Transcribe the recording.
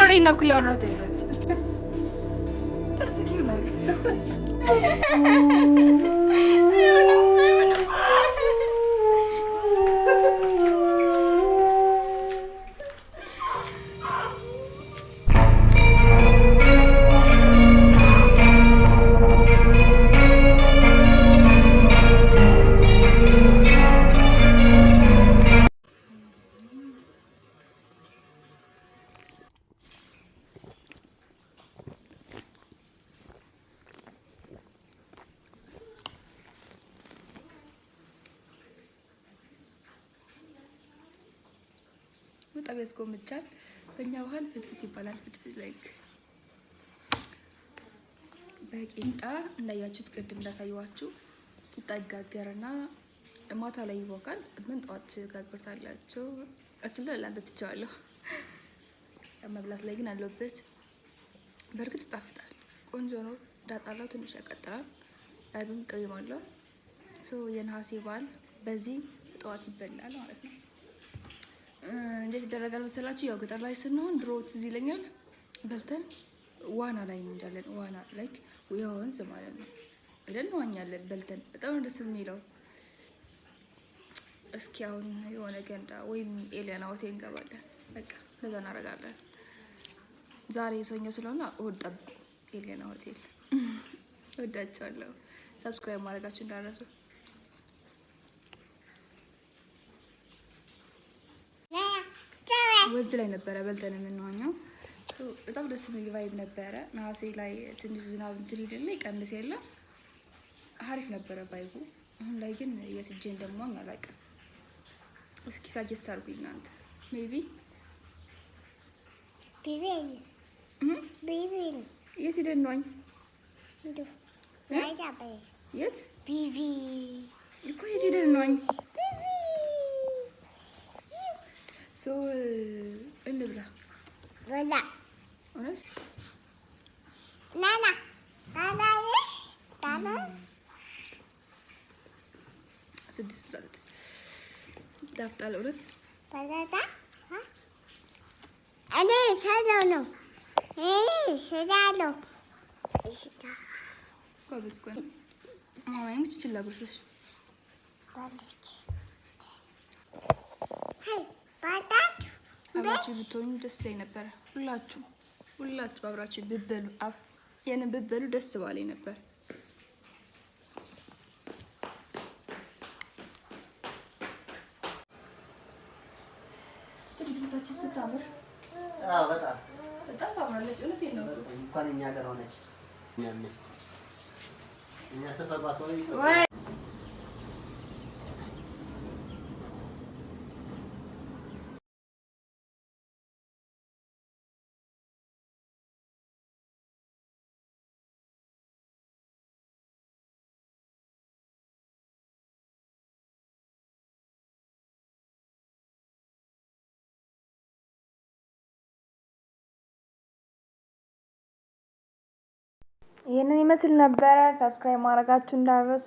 Marina qui ho rotato. Terza በጣም ያስቆምቻል። በእኛ ባህል ፍትፍት ይባላል። ፍትፍት ላይክ በቂጣ እንዳያችሁት ቅድም እንዳሳየዋችሁ ቂጣ ይጋገርና ማታ ላይ ይቦካል። ግን ጠዋት ጋግርታላችሁ። እስለ ለአንተ ትቻለሁ። መብላት ላይ ግን አለበት። በርግጥ ይጣፍጣል። ቆንጆ ነው። ዳጣላው ትንሽ ያቀጥራል። አይብም ቅቤም አለው። የነሐሴ በዓል በዚህ ጠዋት ይበላል ማለት ነው። እንዴት ይደረጋል መሰላችሁ? ያው ገጠር ላይ ስንሆን ድሮ ትዝ ይለኛል በልተን ዋና ላይ እንጃለን። ዋና ላይክ የወንዝ ማለት ነው። አይደል? ዋኛለን በልተን በጣም ደስ የሚለው። እስኪ አሁን የሆነ ገንዳ ወይም ኤሊያና ሆቴል እንገባለን። በቃ ለዛ እናደርጋለን። ዛሬ ሰኞ ስለሆነ እሑድ ጠብቁ። ኤሊያና ሆቴል ወዳቸዋለሁ። ሰብስክራይብ ማድረጋችሁ እንዳትረሱ። ወዝ ላይ ነበረ በልተን የምንዋኘው። በጣም ደስ የሚል ቫይብ ነበረ። ነሐሴ ላይ ትንሽ ዝናብ እንትን ይልና ይቀንስ የለ አሪፍ ነበረ ቫይቡ። አሁን ላይ ግን የት ሄጄ እንደምዋኝ አላውቅም። እስኪ ሳጀስት አድርጉኝ እናንተ። ሜቢ የት ሄደን እንዋኝ? የት እኮ የት ሄደን እንዋኝ? እንብላ በላ እውነት ናና ስድስት ዳፍጣል እውነት በላታ እኔ ሰላም ኮብስኮን ማማዬ ሙች ይችላል ብርስ አብራችሁ ብትሆኑ ደስ ይለኝ ነበር። ሁላችሁ አብራችሁ ብትበሉ የኔን ብትበሉ ደስ ባለኝ ነበር። ትልቁታችን ስታምር በጣም ታምራለች። እውነቴን ነው። እንኳን እኛ ጋር ሆነች እኛ ሰፈር ባትሆን ይሄንን ይመስል ነበረ። ሰብስክራይብ ማድረጋችሁ እንዳትረሱ።